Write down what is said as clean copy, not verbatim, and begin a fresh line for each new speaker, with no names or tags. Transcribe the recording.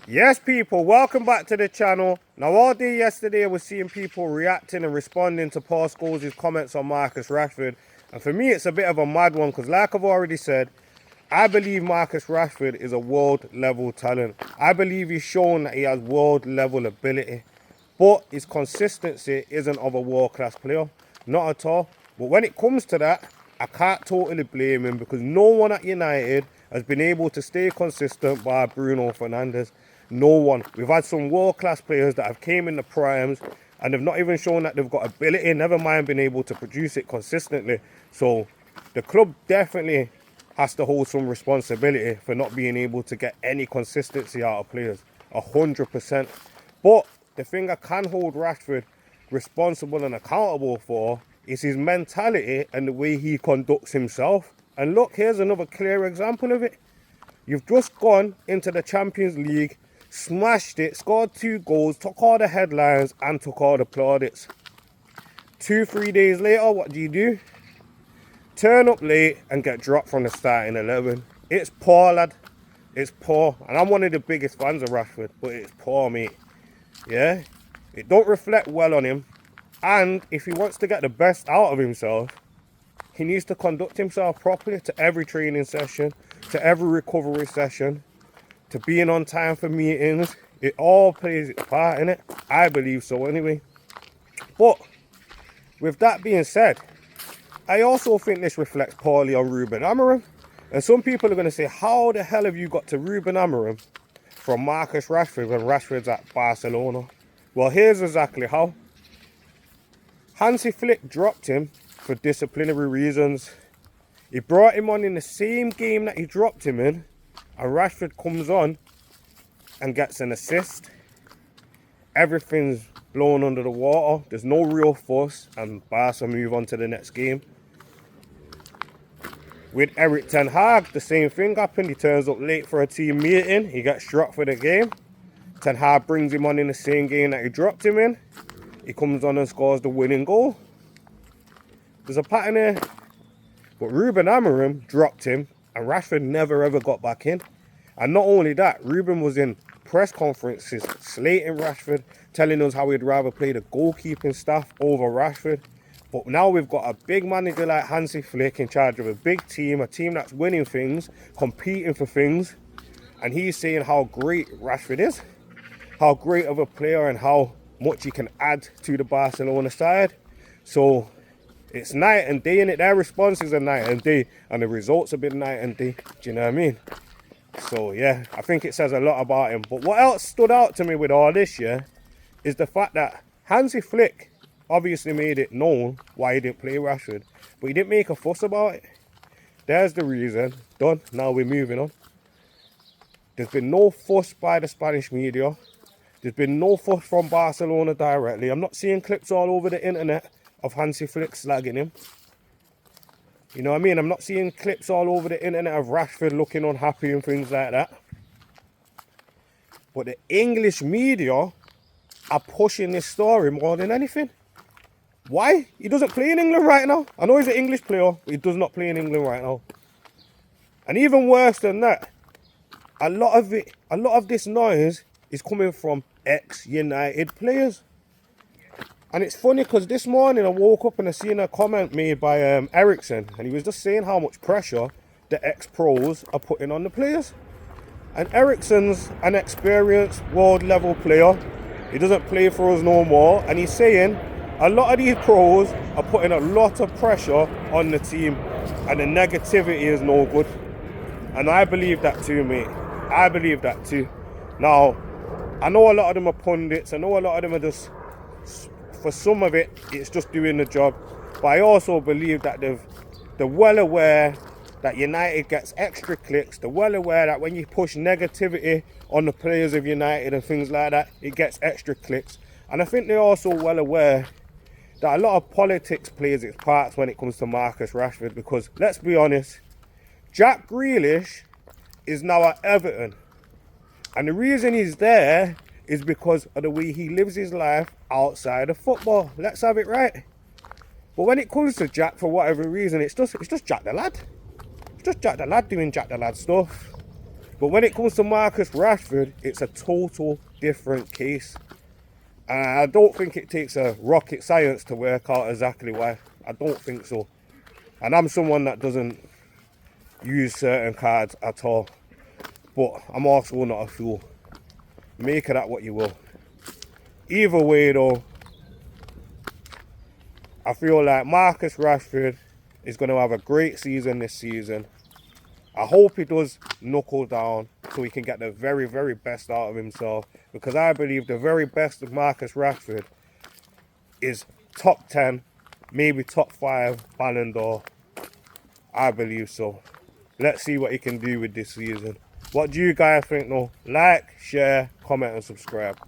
Yes, people, welcome back to the channel. Now, all day yesterday, I was seeing people reacting and responding to Paul Scholes' comments on Marcus Rashford. And for me, it's a bit of a mad one because, like I've already said, I believe Marcus Rashford is a world-level talent. I believe he's shown that he has world-level ability. But his consistency isn't of a world-class player. Not at all. But when it comes to that, I can't totally blame him because no one at United has been able to stay consistent by Bruno Fernandes. No one. We've had some world-class players that have came in the primes and they've not even shown that they've got ability, never mind being able to produce it consistently. So the club definitely has to hold some responsibility for not being able to get any consistency out of players. 100%. But the thing I can hold Rashford responsible and accountable for is his mentality and the way he conducts himself. And look, here's another clear example of it. You've just gone into the Champions League, smashed it, scored 2 goals, took all the headlines and took all the plaudits. 2-3 days later, what do? Turn up late and get dropped from the starting 11. It's poor, lad. It's poor. And I'm one of the biggest fans of Rashford, but it's poor, mate. Yeah? It don't reflect well on him. And if he wants to get the best out of himself, he needs to conduct himself properly to every training session, to every recovery session, to being on time for meetings. It all plays its part in it. I believe so anyway. But with that being said, I also think this reflects poorly on Ruben Amorim. And some people are going to say, how the hell have you got to Ruben Amorim from Marcus Rashford when Rashford's at Barcelona? Well, here's exactly how. Hansi Flick dropped him for disciplinary reasons. He brought him on in the same game that he dropped him in, and Rashford comes on and gets an assist. Everything's blown under the water. There's no real fuss, and Barca move on to the next game. With Erik ten Hag, the same thing happened. He turns up late for a team meeting. He gets dropped for the game. Ten Hag brings him on in the same game that he dropped him in. He comes on and scores the winning goal. There's a pattern here. But Ruben Amorim dropped him and Rashford never ever got back in. And not only that, Ruben was in press conferences slating Rashford, telling us how he'd rather play the goalkeeping staff over Rashford. But now we've got a big manager like Hansi Flick in charge of a big team, a team that's winning things, competing for things. And he's saying how great Rashford is, how great of a player and how much he can add to the Barcelona side. So it's night and day, innit? Their responses are night and day, and the results have been night and day. Do you know what I mean? So yeah, I think it says a lot about him. But what else stood out to me with all this, yeah, is the fact that Hansi Flick obviously made it known why he didn't play Rashford, but he didn't make a fuss about it. There's the reason. Done. Now we're moving on. There's been no fuss by the Spanish media. There's been no fuss from Barcelona directly. I'm not seeing clips all over the internet of Hansi Flick slagging him. You know what I mean? I'm not seeing clips all over the internet of Rashford looking unhappy and things like that. But the English media are pushing this story more than anything. Why? He doesn't play in England right now. I know he's an English player, but he does not play in England right now. And even worse than that, a lot of this noise is coming from ex-United players. And it's funny because this morning I woke up and I seen a comment made by Ericsson, and he was just saying how much pressure the ex-pros are putting on the players. And Ericsson's an experienced world-level player. He doesn't play for us no more, and he's saying a lot of these pros are putting a lot of pressure on the team, and the negativity is no good. And I believe that too, mate. I believe that too. Now, I know a lot of them are pundits. I know a lot of them are just, for some of it, it's just doing the job. But I also believe that they're well aware that United gets extra clicks. They're well aware that when you push negativity on the players of United and things like that, it gets extra clicks. And I think they're also well aware that a lot of politics plays its parts when it comes to Marcus Rashford. Because, let's be honest, Jack Grealish is now at Everton. And the reason he's there is because of the way he lives his life outside of football. Let's have it right. But when it comes to Jack, for whatever reason, it's just Jack the lad. It's just Jack the lad doing Jack the lad stuff. But when it comes to Marcus Rashford, it's a total different case. And I don't think it takes a rocket science to work out exactly why. I don't think so. And I'm someone that doesn't use certain cards at all. But I'm also not a fool. Make of that what you will. Either way though, I feel like Marcus Rashford is going to have a great season this season. I hope he does knuckle down so he can get the very, very best out of himself. Because I believe the very best of Marcus Rashford is top 10, maybe top 5 Ballon d'Or. I believe so. Let's see what he can do with this season. What do you guys think though? Like, share, comment and subscribe.